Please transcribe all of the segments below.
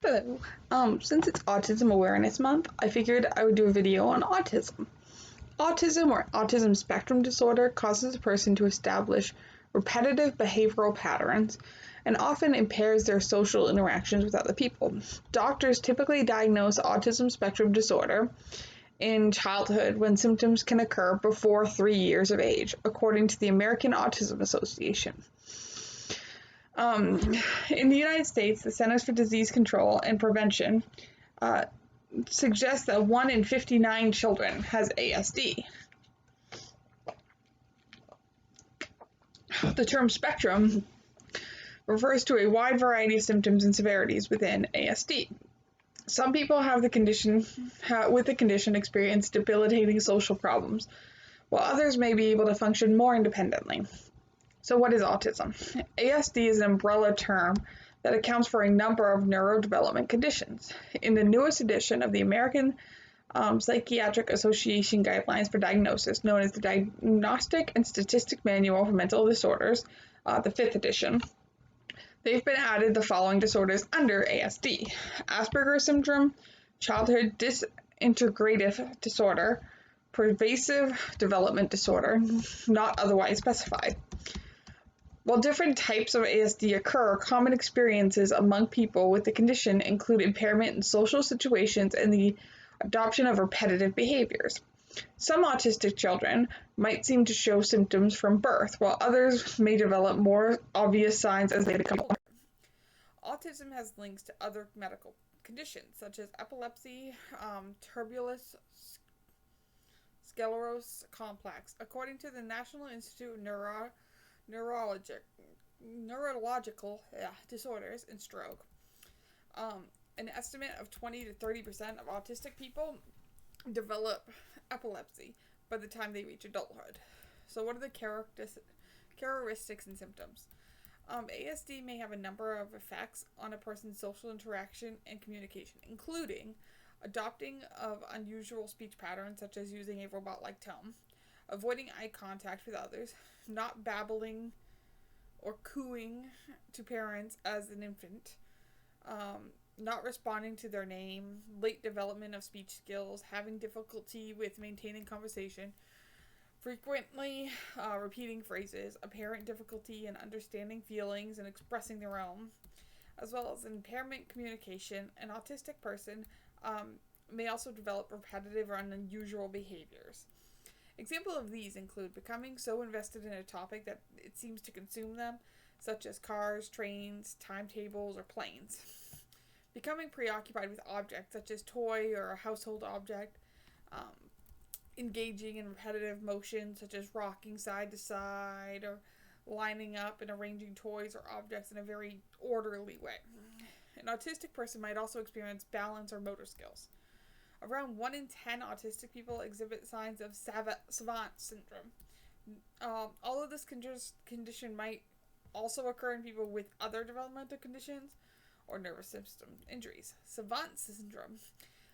Hello. Since it's Autism Awareness Month, I figured I would do a video on autism. Autism or autism spectrum disorder causes a person to establish repetitive behavioral patterns and often impairs their social interactions with other people. Doctors typically diagnose autism spectrum disorder in childhood when symptoms can occur before 3 years of age, according to the American Autism Association. Um, in the United States, the Centers for Disease Control and Prevention uh, suggests that 1 in 59 children has ASD. The term spectrum refers to a wide variety of symptoms and severities within ASD. Some people with the condition experience debilitating social problems, while others may be able to function more independently. So what is autism? ASD is an umbrella term that accounts for a number of neurodevelopment conditions. In the newest edition of the American Psychiatric Association Guidelines for Diagnosis, known as the Diagnostic and Statistic Manual for Mental Disorders, the 5th edition, they've been added the following disorders under ASD: Asperger's syndrome, childhood disintegrative disorder, pervasive development disorder, not otherwise specified. While different types of ASD occur, common experiences among people with the condition include impairment in social situations and the adoption of repetitive behaviors. Some autistic children might seem to show symptoms from birth, while others may develop more obvious signs as they become older. Autism has links to other medical conditions, such as epilepsy, tuberous sclerosis complex. According to the National Institute of Neurological disorders and stroke. An estimate of 20 to 30% of autistic people develop epilepsy by the time they reach adulthood. So what are the characteristics and symptoms? ASD may have a number of effects on a person's social interaction and communication, including adopting of unusual speech patterns such as using a robot-like tone, avoiding eye contact with others, not babbling or cooing to parents as an infant, not responding to their name, late development of speech skills, having difficulty with maintaining conversation, frequently repeating phrases, apparent difficulty in understanding feelings and expressing their own, as well as impairment communication. An autistic person may also develop repetitive or unusual behaviors. Examples of these include becoming so invested in a topic that it seems to consume them, such as cars, trains, timetables, or planes. Becoming preoccupied with objects such as toy or a household object. Engaging in repetitive motions such as rocking side to side or lining up and arranging toys or objects in a very orderly way. An autistic person might also experience balance or motor skills. Around 1 in 10 autistic people exhibit signs of savant syndrome. Although this condition might also occur in people with other developmental conditions or nervous system injuries. Savant syndrome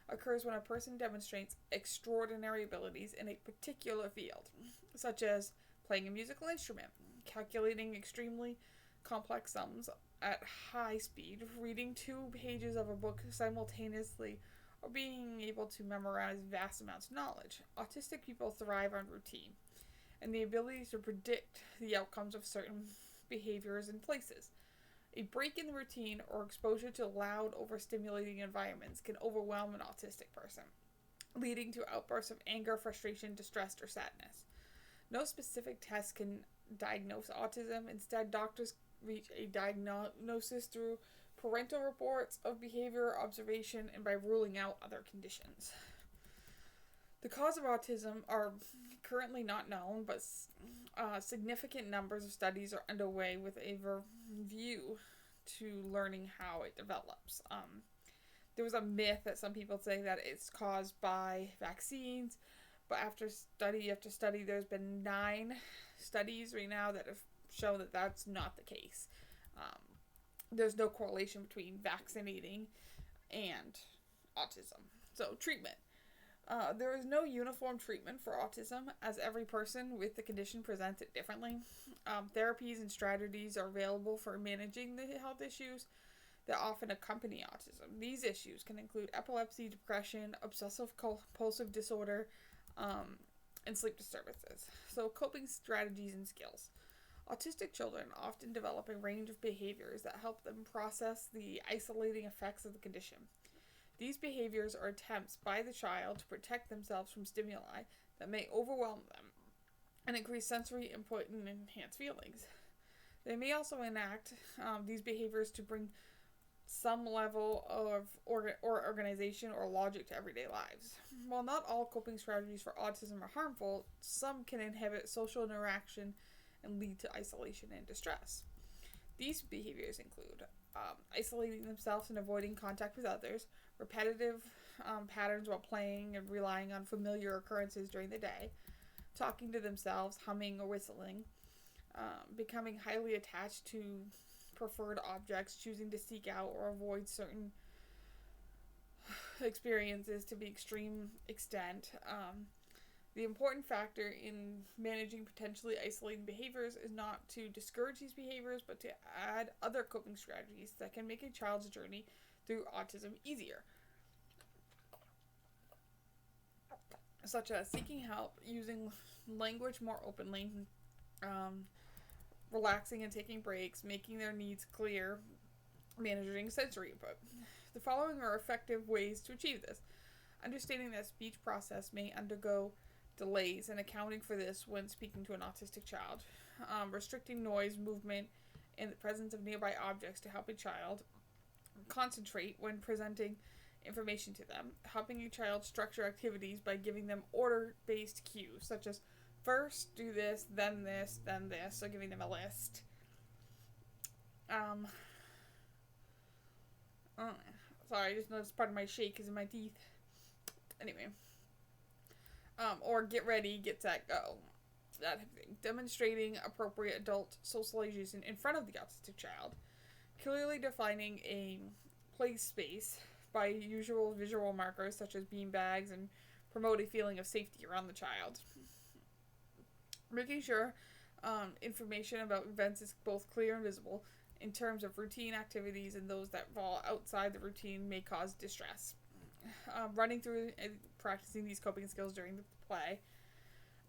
occurs when a person demonstrates extraordinary abilities in a particular field, such as playing a musical instrument, calculating extremely complex sums at high speed, reading 2 pages of a book simultaneously, or being able to memorize vast amounts of knowledge. Autistic people thrive on routine and the ability to predict the outcomes of certain behaviors and places. A break in the routine or exposure to loud, overstimulating environments can overwhelm an autistic person, leading to outbursts of anger, frustration, distress, or sadness. No specific test can diagnose autism. Instead, doctors reach a diagnosis through parental reports of behavior observation and by ruling out other conditions. The cause of autism are currently not known, but significant numbers of studies are underway with a view to learning how it develops. There was a myth that some people say that it's caused by vaccines, but after study after study, there's been 9 studies right now that have shown that that's not the case. There's no correlation between vaccinating and autism. So, treatment. There is no uniform treatment for autism, as every person with the condition presents it differently. Therapies and strategies are available for managing the health issues. that often accompany autism. These issues can include epilepsy, depression, obsessive compulsive disorder, and sleep disturbances. So, coping strategies and skills. Autistic children often develop a range of behaviors that help them process the isolating effects of the condition. These behaviors are attempts by the child to protect themselves from stimuli that may overwhelm them and increase sensory input and enhance feelings. They may also enact these behaviors to bring some level of organization or logic to everyday lives. While not all coping strategies for autism are harmful, some can inhibit social interaction and lead to isolation and distress. These behaviors include isolating themselves and avoiding contact with others, repetitive patterns while playing and relying on familiar occurrences during the day, talking to themselves, humming or whistling, becoming highly attached to preferred objects, choosing to seek out or avoid certain experiences to the extreme extent. The important factor in managing potentially isolating behaviors is not to discourage these behaviors, but to add other coping strategies that can make a child's journey through autism easier, such as seeking help, using language more openly, relaxing and taking breaks, making their needs clear, managing sensory input. The following are effective ways to achieve this. Understanding that speech process may undergo delays and accounting for this when speaking to an autistic child. Restricting noise, movement, and the presence of nearby objects to help a child concentrate when presenting information to them. Helping a child structure activities by giving them order-based cues, such as first do this, then this, then this, so giving them a list. Sorry, I just noticed part of my shake is in my teeth. Anyway. Or get ready, get set, go. That type of thing. Demonstrating appropriate adult socialization in front of the autistic child. Clearly defining a play space by usual visual markers such as bean bags and promote a feeling of safety around the child. Making sure information about events is both clear and visible in terms of routine activities, and those that fall outside the routine may cause distress. Running through and practicing these coping skills during the play.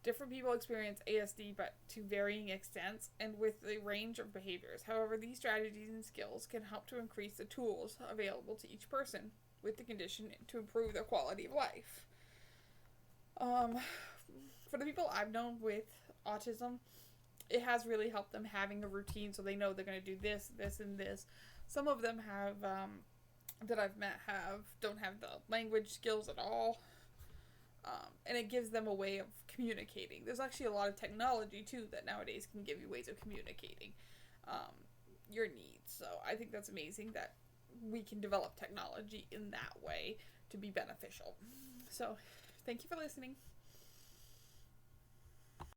Different people experience ASD, but to varying extents and with a range of behaviors. However, these strategies and skills can help to increase the tools available to each person with the condition to improve their quality of life. For the people I've known with autism, it has really helped them having a routine so they know they're going to do this, this, and this. Some of them have, that I've met don't have the language skills at all. And it gives them a way of communicating. There's actually a lot of technology, too, that nowadays can give you ways of communicating your needs. So I think that's amazing that we can develop technology in that way to be beneficial. So thank you for listening.